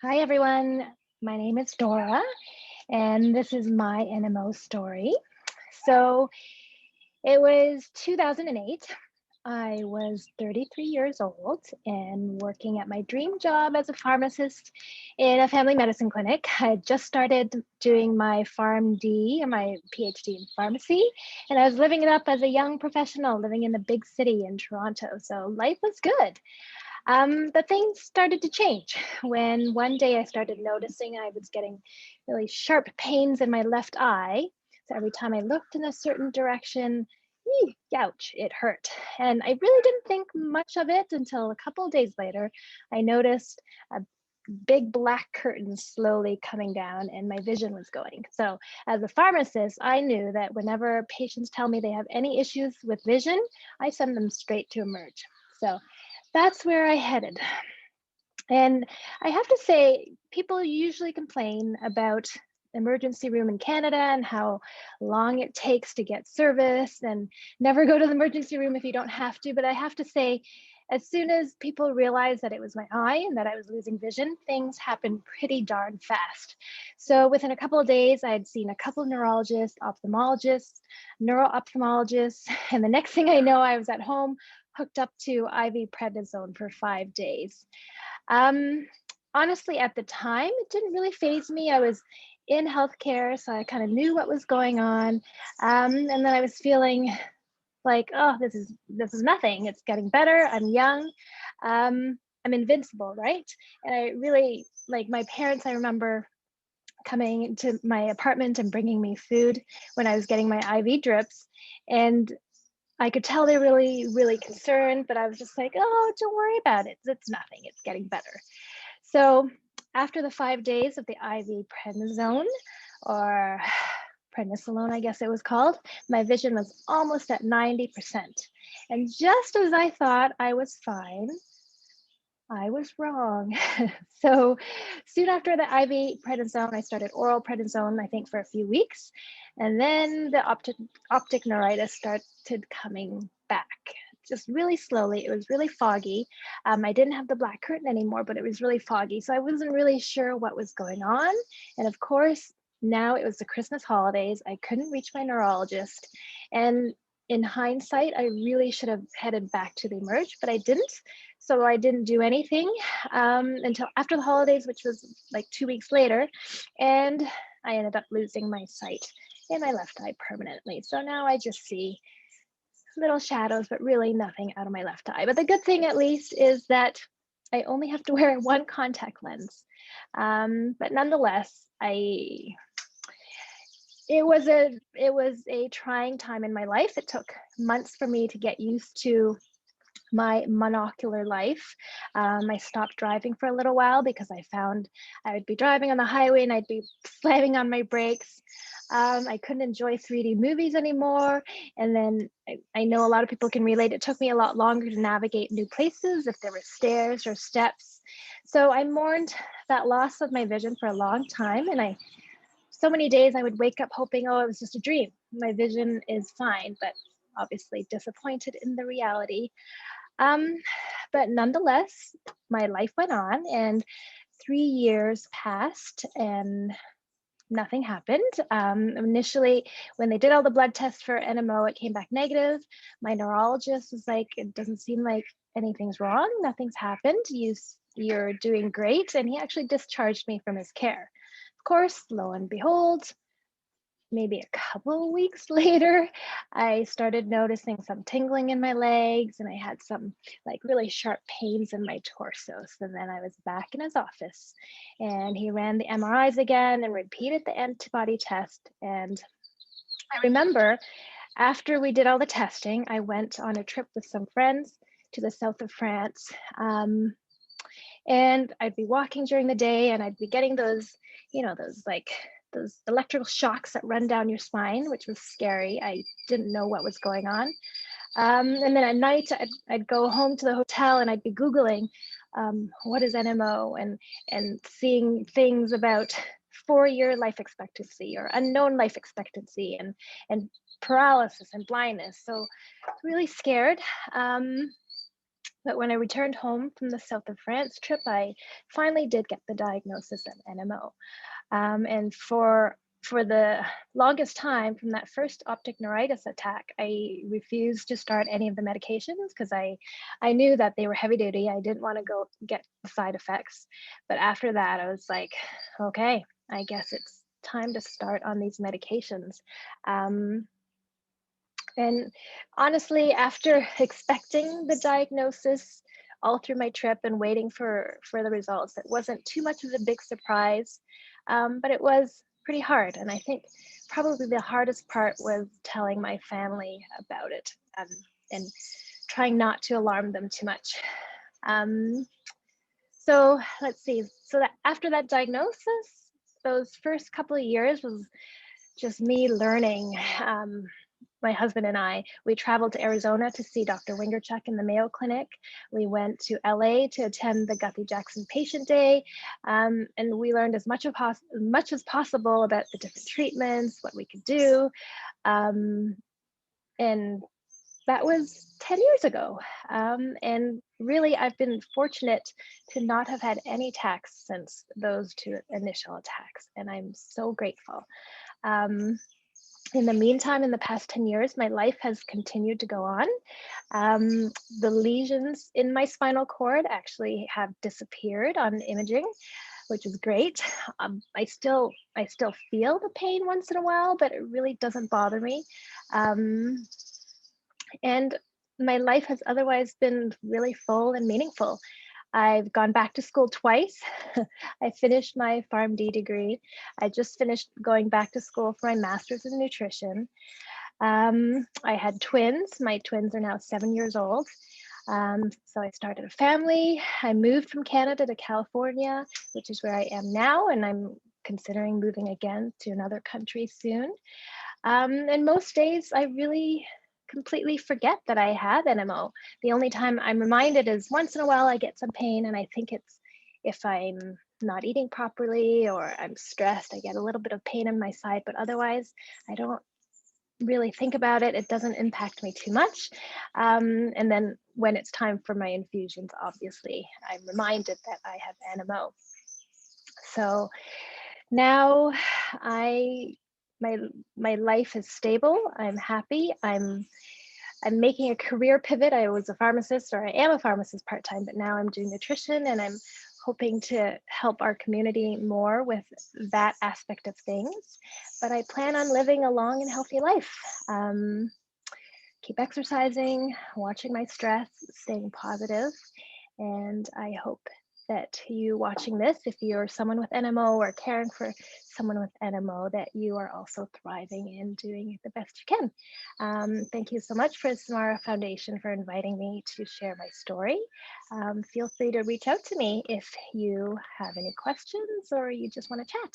Hi, everyone. My name is Dora, and this is my NMO story. So it was 2008. I was 33 years old and working at my dream job as a pharmacist in a family medicine clinic. I had just started doing my PharmD, or my PhD in pharmacy, and I was living it up as a young professional living in the big city in Toronto. So life was good. But things started to change when one day I started noticing I was getting really sharp pains in my left eye. So every time I looked in a certain direction, ouch, it hurt. And I really didn't think much of it until a couple of days later, I noticed a big black curtain slowly coming down and my vision was going. So as a pharmacist, I knew that whenever patients tell me they have any issues with vision, I send them straight to Emerge. So that's where I headed. And I have to say, people usually complain about emergency room in Canada and how long it takes to get service, and never go to the emergency room if you don't have to. But I have to say, as soon as people realized that it was my eye and that I was losing vision, things happened pretty darn fast. So within a couple of days, I had seen a couple of neurologists, ophthalmologists, neuro-ophthalmologists, and the next thing I know, I was at home hooked up to IV prednisone for 5 days. Um, Honestly, at the time, it didn't really faze me. I was in healthcare, so I kind of knew what was going on. And then I was feeling like, oh, this is nothing. It's getting better. I'm young. I'm invincible, right? And I really, like, my parents, I remember coming to my apartment and bringing me food when I was getting my IV drips. And I could tell they're really, really concerned, but I was just like, oh, don't worry about it. It's nothing. It's getting better. So after the 5 days of the IV prednisone, or prednisolone, I guess it was called, my vision was almost at 90%. And just as I thought I was fine, I was wrong. So soon after the IV prednisone, I started oral prednisone, I think for a few weeks. And then the optic neuritis started coming back, just really slowly. It was really foggy. I didn't have the black curtain anymore, but it was really foggy. So I wasn't really sure what was going on. And of course, now it was the Christmas holidays. I couldn't reach my neurologist. And in hindsight, I really should have headed back to the Emerge, but I didn't. So I didn't do anything until after the holidays, which was like 2 weeks later. And I ended up losing my sight in my left eye permanently. So now I just see little shadows, but really nothing out of my left eye. But the good thing, at least, is that I only have to wear one contact lens. But nonetheless, it was a trying time in my life. It took months for me to get used to my monocular life. I stopped driving for a little while because I found I would be driving on the highway and I'd be slamming on my brakes. I couldn't enjoy 3D movies anymore. And then I know a lot of people can relate. It took me a lot longer to navigate new places if there were stairs or steps. So I mourned that loss of my vision for a long time. And so many days I would wake up hoping, oh, it was just a dream. My vision is fine, but obviously disappointed in the reality. Um, but nonetheless, my life went on and 3 years passed and nothing happened. Initially, when they did all the blood tests for NMO, it came back negative. My neurologist was like, it doesn't seem like anything's wrong. Nothing's happened. You're doing great. And he actually discharged me from his care. Of course, lo and behold, maybe a couple of weeks later, I started noticing some tingling in my legs and I had some like really sharp pains in my torso. So then I was back in his office and he ran the MRIs again and repeated the antibody test. And I remember after we did all the testing, I went on a trip with some friends to the south of France. And I'd be walking during the day and I'd be getting those, those electrical shocks that run down your spine, which was scary. I didn't know what was going on. And then at night, I'd go home to the hotel and I'd be Googling what is NMO and seeing things about 4-year life expectancy or unknown life expectancy and paralysis and blindness. So really scared. But when I returned home from the south of France trip, I finally did get the diagnosis of NMO. And for the longest time, from that first optic neuritis attack, I refused to start any of the medications because I knew that they were heavy duty. I didn't want to go get the side effects. But after that, I was like, okay, I guess it's time to start on these medications. Um, and honestly, after expecting the diagnosis all through my trip and waiting for the results, it wasn't too much of a big surprise, but it was pretty hard. And I think probably the hardest part was telling my family about it, and trying not to alarm them too much. Um, so let's see. So that after that diagnosis, those first couple of years was just me learning. My husband and I, we traveled to Arizona to see Dr. Wingerchuk in the Mayo Clinic. We went to LA to attend the Guthrie Jackson Patient Day. And we learned as much as possible about the different treatments, what we could do. Um, and that was 10 years ago. And really, I've been fortunate to not have had any attacks since those two initial attacks. And I'm so grateful. Um, in the meantime, in the past 10 years, my life has continued to go on. The lesions in my spinal cord actually have disappeared on imaging, which is great. I still feel the pain once in a while, but it really doesn't bother me. Um, and my life has otherwise been really full and meaningful. I've gone back to school twice. I finished my PharmD degree. I just finished going back to school for my master's in nutrition. I had twins. My twins are now 7 years old. So I started a family. I moved from Canada to California, which is where I am now, and I'm considering moving again to another country soon. And most days I really completely forget that I have NMO. The only time I'm reminded is once in a while I get some pain, and I think it's if I'm not eating properly or I'm stressed, I get a little bit of pain in my side, but otherwise I don't really think about it. It doesn't impact me too much. And then when it's time for my infusions, obviously, I'm reminded that I have NMO. So now I my my life is stable. I'm happy. I'm making a career pivot. I was a pharmacist, or I am a pharmacist part-time, but now I'm doing nutrition, and I'm hoping to help our community more with that aspect of things. But I plan on living a long and healthy life. Keep exercising, watching my stress, staying positive, and I hope that you watching this, if you're someone with NMO or caring for someone with NMO, that you are also thriving and doing the best you can. Thank you so much for Samara Foundation for inviting me to share my story. Feel free to reach out to me if you have any questions or you just want to chat.